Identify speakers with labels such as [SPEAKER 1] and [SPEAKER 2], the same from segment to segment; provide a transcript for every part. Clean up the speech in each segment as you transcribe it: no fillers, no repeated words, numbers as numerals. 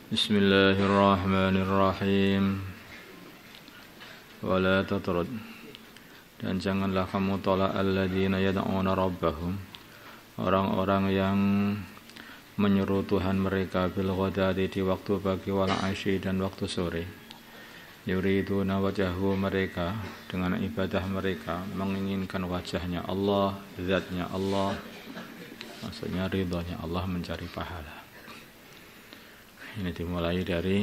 [SPEAKER 1] Bismillahirrahmanirrahim. Wala tatrud, dan janganlah kamu tolak alladzina yad'una rabbahum, orang-orang yang menyeru Tuhan mereka bil ghadati di waktu pagi wal asyi dan waktu sore. Yuriduna wajhahu, mereka dengan ibadah mereka menginginkan wajahnya Allah, zatnya Allah, maksudnya ridhonya Allah, mencari pahala. Ini dimulai dari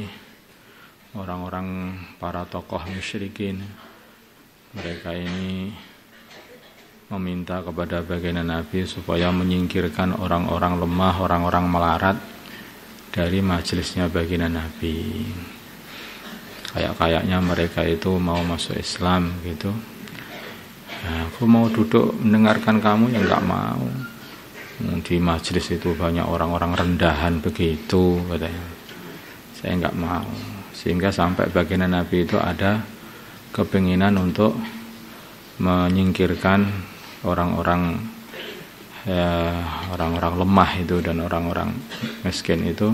[SPEAKER 1] orang-orang para tokoh musyrikin. Mereka ini meminta kepada baginda Nabi supaya menyingkirkan orang-orang lemah, orang-orang melarat dari majelisnya baginda Nabi. Kayak-kayaknya mereka itu mau masuk Islam gitu. Nah, aku mau duduk mendengarkan kamu, ya enggak mau. Di majelis itu banyak orang-orang rendahan begitu, katanya. Saya enggak mau. Sehingga sampai baginda Nabi itu ada kepinginan untuk menyingkirkan orang-orang lemah itu dan orang-orang miskin itu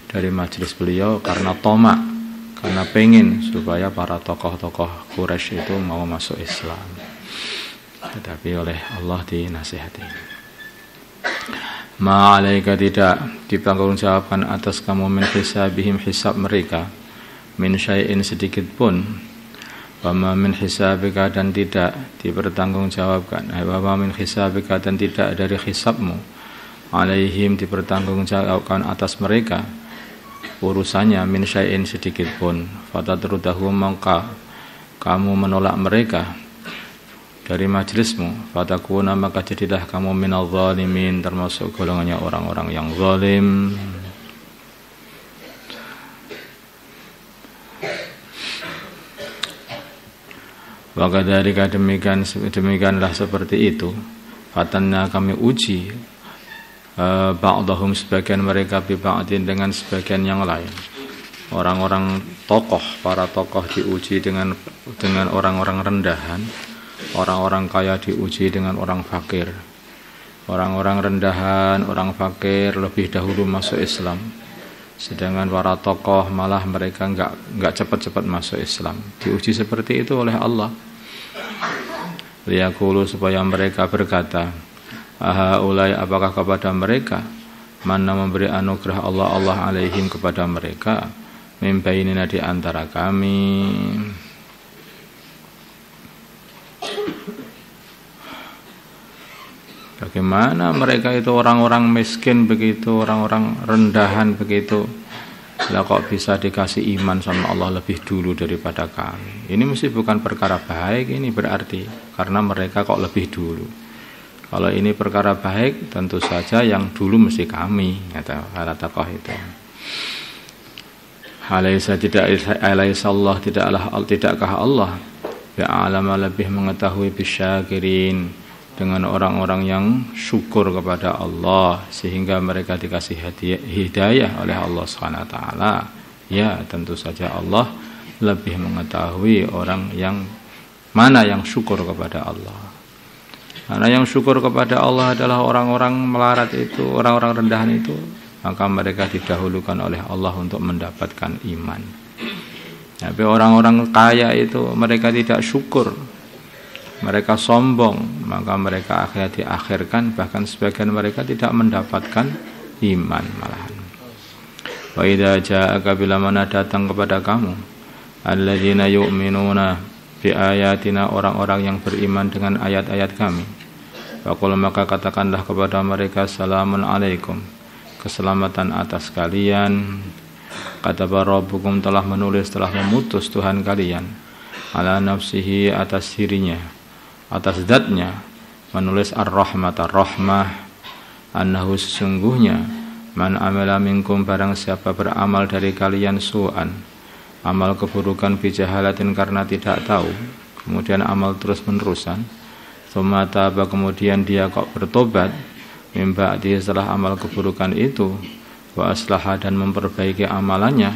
[SPEAKER 1] dari majelis beliau karena tomak, karena pengen supaya para tokoh-tokoh Quraisy itu mau masuk Islam. Tetapi oleh Allah dinasihati. Ma'alaika, tidak dipertanggungjawabkan atas kamu min hisabihim, hisab mereka, min syai'in sedikit pun, wa ma min hisabika, dan tidak dipertanggungjawabkan, wa ma min hisabika, dan tidak dari hisabmu, alaihim dipertanggungjawabkan atas mereka urusannya, min syai'in sedikit pun, fatadrudahum, maka kamu menolak mereka dari majelismu, fatakuna, maka jadilah kamu minal zalimin, termasuk golongannya orang-orang yang zalim. Wa kadzalika, demikianlah seperti itu, fatanna, kami uji ba'dahum, sebagian mereka, bi ba'din, dengan sebagian yang lain. Orang-orang tokoh, para tokoh diuji dengan orang-orang rendahan. Orang-orang kaya diuji dengan orang fakir. Orang-orang rendahan, orang fakir lebih dahulu masuk Islam. Sedangkan para tokoh malah mereka enggak cepat-cepat masuk Islam. Diuji seperti itu oleh Allah. Liyaqulu, supaya mereka berkata, ahaulai, apakah kepada mereka, mana memberi anugerah Allah alaihim, kepada mereka, min bainina, di antara kami. Bagaimana mereka itu orang-orang miskin begitu, orang-orang rendahan begitu, lah kok bisa dikasih iman sama Allah lebih dulu daripada kami? Ini mesti bukan perkara baik, ini berarti karena mereka kok lebih dulu. Kalau ini perkara baik, tentu saja yang dulu mesti kami, kata tokoh itu. Tidakkah Allah ya'lamu, lebih mengetahui, bisyakirin, dengan orang-orang yang syukur kepada Allah sehingga mereka dikasih hidayah oleh Allah SWT. Ya, tentu saja Allah lebih mengetahui orang yang mana yang syukur kepada Allah. Karena yang syukur kepada Allah adalah orang-orang melarat itu, orang-orang rendahan itu, maka mereka didahulukan oleh Allah untuk mendapatkan iman. Tapi orang-orang kaya itu mereka tidak syukur, mereka sombong, maka mereka akhirnya diakhirkan, bahkan sebagian mereka tidak mendapatkan iman malahan. Wa idza ja'aka, bila mana datang kepada kamu, alladzina yu'minuna bi ayatina, orang-orang yang beriman dengan ayat-ayat kami, faqul, maka katakanlah kepada mereka, salamun alaikum, keselamatan atas kalian. Kataba rabbukum, telah menulis, telah memutus Tuhan kalian, ala nafsihi, atas dirinya, atas zatnya, menulis ar-rahmah, annahu, sesungguhnya, man amila minkum, barang siapa beramal dari kalian, su'an, amal keburukan, bijahalatin, karena tidak tahu, kemudian amal terus-menerusan, tsumma taba, kemudian dia kok bertobat, mim ba'di, setelah amal keburukan itu, wa aslaha, dan memperbaiki amalannya,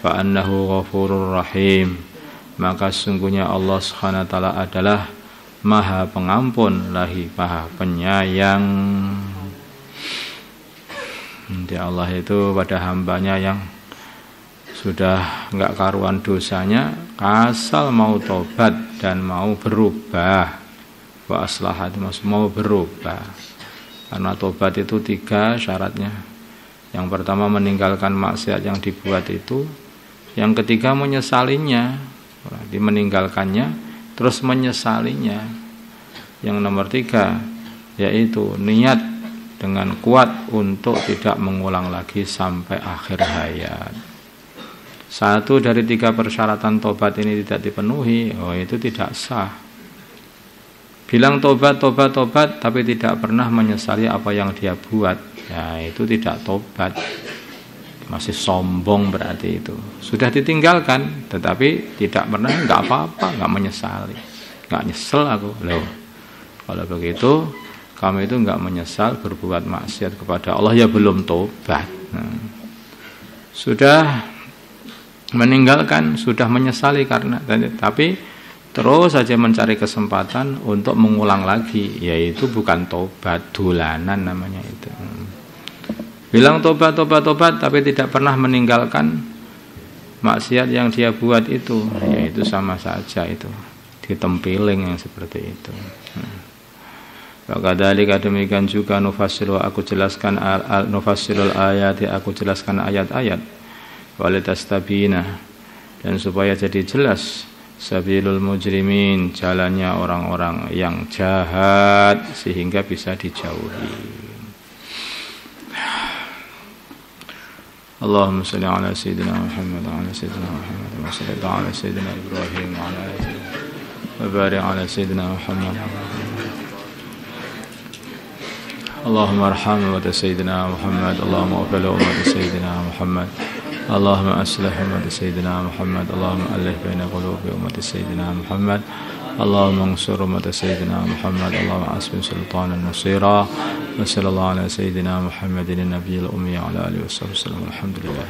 [SPEAKER 1] fa annahu ghafurur rahim, maka sesungguhnya Allah Subhanahu wa taala adalah Maha Pengampun, lagi Maha Penyayang. Jadi Allah itu pada hambanya yang sudah nggak karuan dosanya, asal mau tobat dan mau berubah, wa aslahat mau berubah. Karena tobat itu 3 syaratnya. Yang pertama meninggalkan maksiat yang dibuat itu, yang ketiga menyesalinya, berarti meninggalkannya terus menyesalinya. Yang nomor 3 yaitu niat dengan kuat untuk tidak mengulang lagi sampai akhir hayat. 1 dari 3 persyaratan tobat ini tidak dipenuhi, itu tidak sah. Bilang tobat tapi tidak pernah menyesali apa yang dia buat, ya itu tidak tobat, masih sombong berarti itu. Sudah ditinggalkan tetapi tidak pernah, nggak apa-apa, nggak menyesali, nggak nyesel aku loh. Kalau begitu kamu itu nggak menyesal berbuat maksiat kepada Allah, ya belum tobat. Sudah meninggalkan, sudah menyesali karena, tapi terus saja mencari kesempatan untuk mengulang lagi, yaitu bukan tobat, dolanan namanya itu. Bilang tobat tapi tidak pernah meninggalkan maksiat yang dia buat itu, yaitu sama saja itu ditempiling yang seperti itu. Wakadzalika demikian juga nufassilu aku jelaskan nufassilul ayati, aku jelaskan ayat-ayat, walitastabina, dan supaya jadi jelas sabilul mujrimin, jalannya orang-orang yang jahat, sehingga bisa dijauhi. Allahumma shalli ala sayyidina Muhammad wa ala sayyidina Muhammad wa salli ala sayyidina Ibrahim wa ala alihi wa barik ala sayyidina Muhammad. Allahumma arham wa sayyidina Muhammad, Allahumma ighfir li ummati sayyidina Muhammad, Allahumma aslih ummati sayyidina Muhammad, Allahumma alif baina qulubi ummati sayyidina Muhammad, Allahumma ansur ummati sayyidina Muhammad, Allahumma asbin sultanan nasira, wa sallallahu ala sayyidina Muhammadin nabiyil ummi wa ala alihi wa sahbihi wasallam. Alhamdulillah.